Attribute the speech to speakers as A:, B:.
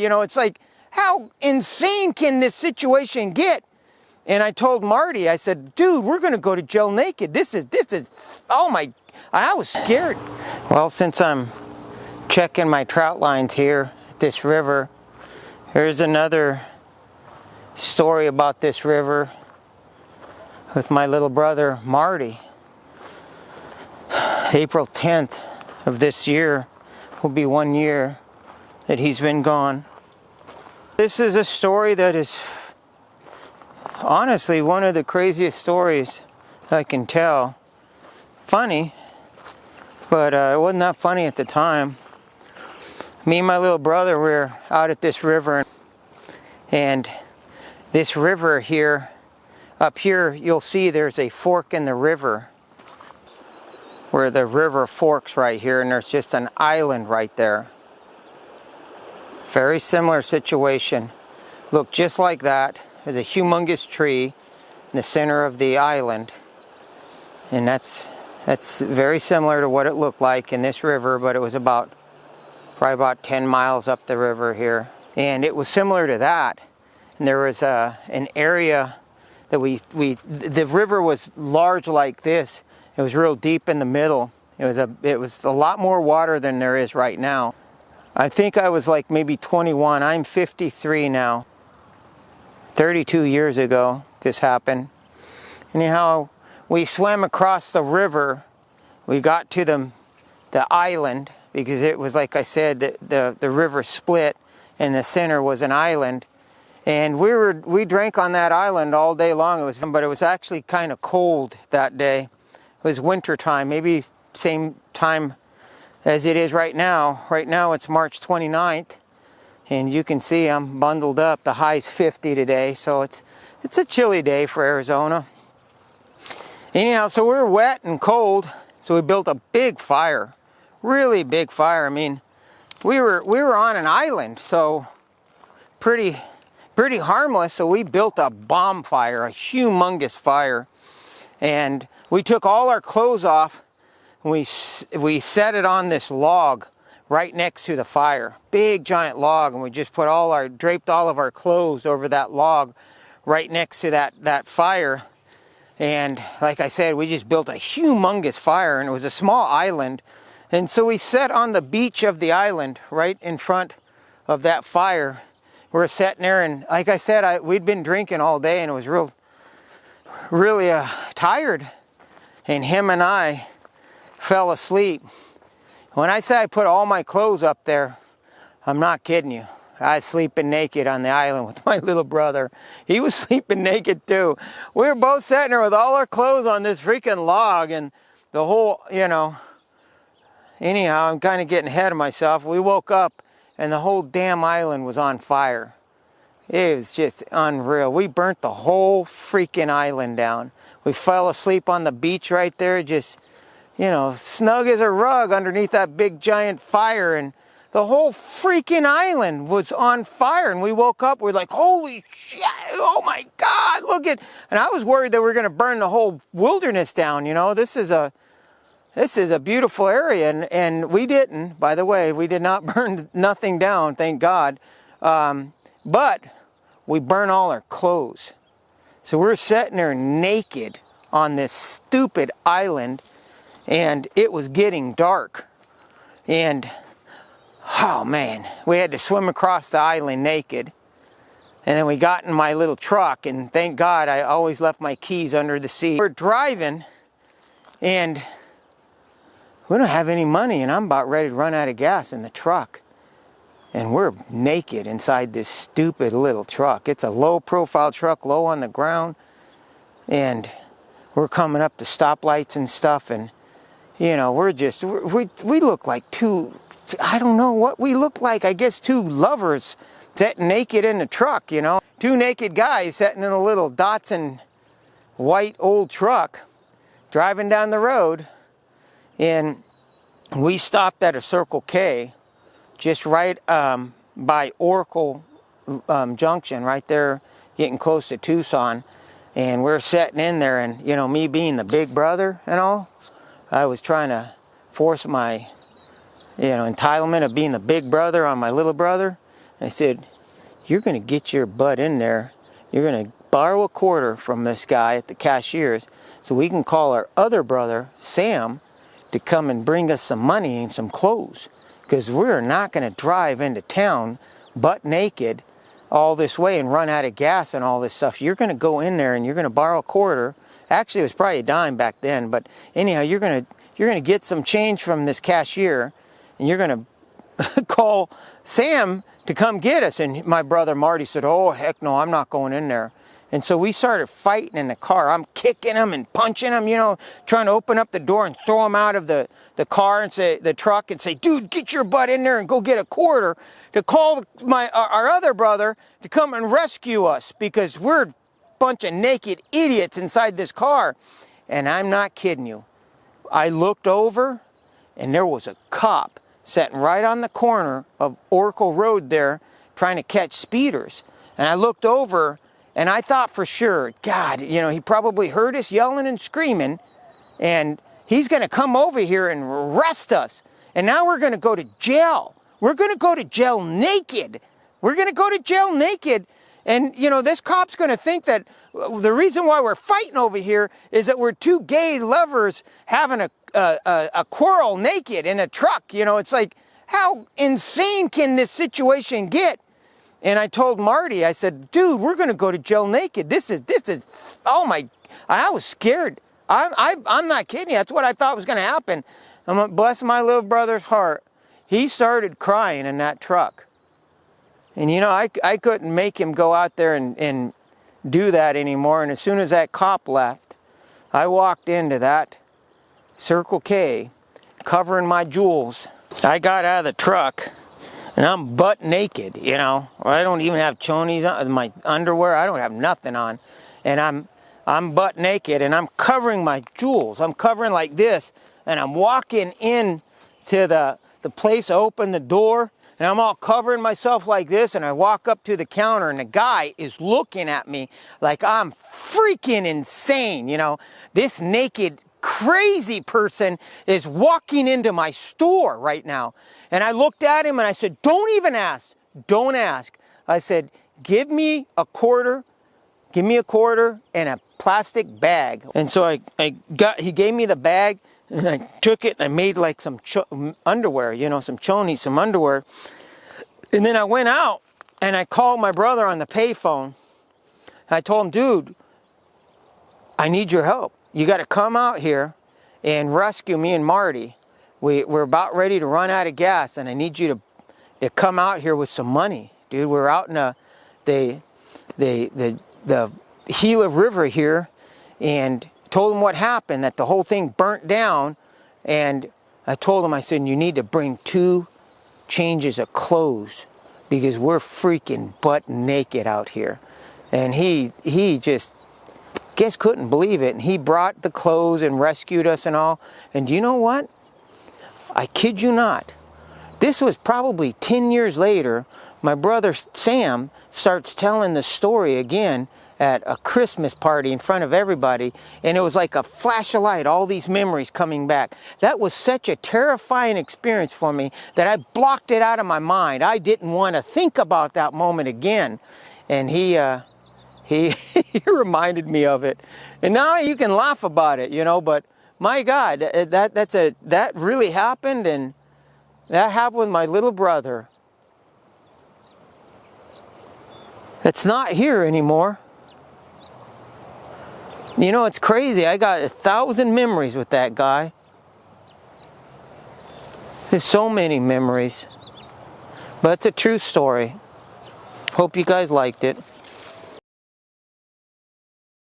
A: You know, it's like, how insane can this situation get? And I told Marty, I said, dude, we're going to go to jail naked. This is, oh my, I was scared. Well, since I'm checking my trout lines here at this river, here's another story about this river with my little brother, Marty. April 10th of this year will be 1 year that he's been gone. This is a story that is honestly one of the craziest stories I can tell. Funny, but it wasn't that funny at the time. Me and my little brother were out at this river, and this river here, up here you'll see there's a fork in the river where the river forks right here, and there's just an island right there. Very similar situation. Look just like that. There's a humongous tree in the center of the island. And that's very similar to what it looked like in this river, but it was probably about 10 miles up the river here. And it was similar to that. And there was an area that the river was large like this. It was real deep in the middle. It was a lot more water than there is right now. I think I was like maybe 21. I'm 53 now. 32 years ago this happened. Anyhow, we swam across the river. We got to the island because it was, like I said, the river split and the center was an island. And we drank on that island all day long. But it was actually kind of cold that day. It was winter time, maybe same time as it is right now. Right now it's March 29th, and you can see I'm bundled up. The high's 50 today, so it's a chilly day for Arizona. Anyhow, so we're wet and cold, so we built a big fire, really big fire. I mean, we were on an island, so pretty harmless. So we built a bonfire, a humongous fire, and we took all our clothes off. We set it on this log right next to the fire, big giant log, and we just draped all of our clothes over that log right next to that fire. And like I said, we just built a humongous fire, and it was a small island. And so we sat on the beach of the island right in front of that fire. We're sitting there, and like I said, we'd been drinking all day, and it was really tired. And him and I fell asleep. When I say I put all my clothes up there, I'm not kidding you. I was sleeping naked on the island with my little brother. He was sleeping naked too. We were both sitting there with all our clothes on this freaking log, and the whole, anyhow, I'm kind of getting ahead of myself. We woke up and the whole damn island was on fire. It was just unreal. We burnt the whole freaking island down. We fell asleep on the beach right there, just snug as a rug underneath that big giant fire, and the whole freaking island was on fire. And we woke up, we're like, holy shit, oh my God, look at, and I was worried that we were gonna burn the whole wilderness down. This is a beautiful area, and we didn't, by the way, we did not burn nothing down, thank God. But we burned all our clothes. So we're sitting there naked on this stupid island, and it was getting dark. And oh man, we had to swim across the island naked. And then we got in my little truck, and thank God I always left my keys under the seat. We're driving, and we don't have any money, and I'm about ready to run out of gas in the truck. And we're naked inside this stupid little truck. It's a low profile truck, low on the ground. And we're coming up to stoplights and stuff, and we look like I don't know what we look like. I guess two lovers sitting naked in the truck, Two naked guys sitting in a little Datsun white old truck driving down the road. And we stopped at a Circle K just right by Oracle Junction, right there, getting close to Tucson. And we're sitting in there, and me being the big brother and all, I was trying to force my entitlement of being the big brother on my little brother. I said, you're going to get your butt in there. You're going to borrow a quarter from this guy at the cashier's so we can call our other brother, Sam, to come and bring us some money and some clothes. Because we're not going to drive into town butt naked all this way and run out of gas and all this stuff. You're going to go in there and you're going to borrow a quarter. Actually, it was probably a dime back then. But anyhow, you're going to get some change from this cashier and you're going to call Sam to come get us. And my brother Marty said, oh, heck no, I'm not going in there. And so we started fighting in the car. I'm kicking him and punching him, you know, trying to open up the door and throw him out of the car and say, the truck, and say, dude, get your butt in there and go get a quarter to call our other brother to come and rescue us because we're a bunch of naked idiots inside this car. And I'm not kidding you. I looked over and there was a cop sitting right on the corner of Oracle Road there trying to catch speeders. And I looked over and I thought for sure, God, you know, he probably heard us yelling and screaming and he's going to come over here and arrest us. And now we're going to go to jail. We're going to go to jail naked. We're going to go to jail naked. And, you know, this cop's going to think that the reason why we're fighting over here is that we're two gay lovers having a quarrel naked in a truck. You know, it's like, how insane can this situation get? And I told Marty, I said, dude, we're going to go to jail naked. This is, oh my, I was scared. I'm not kidding you. That's what I thought was going to happen. Bless my little brother's heart. He started crying in that truck. And you know, I couldn't make him go out there and do that anymore. And as soon as that cop left, I walked into that Circle K covering my jewels. I got out of the truck and I'm butt naked, you know. I don't even have chonies on, my underwear. I don't have nothing on. And I'm butt naked and I'm covering my jewels. I'm covering like this and I'm walking in to the place. I open the door and I'm all covering myself like this and I walk up to the counter and the guy is looking at me like I'm freaking insane, you know. This naked crazy person is walking into my store right now. And I looked at him and I said, don't even ask. Don't ask. I said, give me a quarter and a plastic bag. And so he gave me the bag and I took it and I made like some underwear, you know, some chonies, some underwear. And then I went out and I called my brother on the payphone. I told him, dude, I need your help. You got to come out here and rescue me and Marty. We're about ready to run out of gas and I need you to come out here with some money. Dude, we're out in the Gila River here, and told him what happened, that the whole thing burnt down. And I told him, I said, you need to bring 2 changes of clothes because we're freaking butt naked out here. And he just couldn't believe it. And he brought the clothes and rescued us and all. And do you know what? I kid you not. This was probably 10 years later. My brother Sam starts telling the story again at a Christmas party in front of everybody, and it was like a flash of light, all these memories coming back. That was such a terrifying experience for me that I blocked it out of my mind. I didn't want to think about that moment again. And he reminded me of it. And now you can laugh about it, you know, but my God, that really happened, and that happened with my little brother. That's not here anymore. You know, it's crazy. I got 1,000 memories with that guy. There's so many memories. But it's a true story. Hope you guys liked it.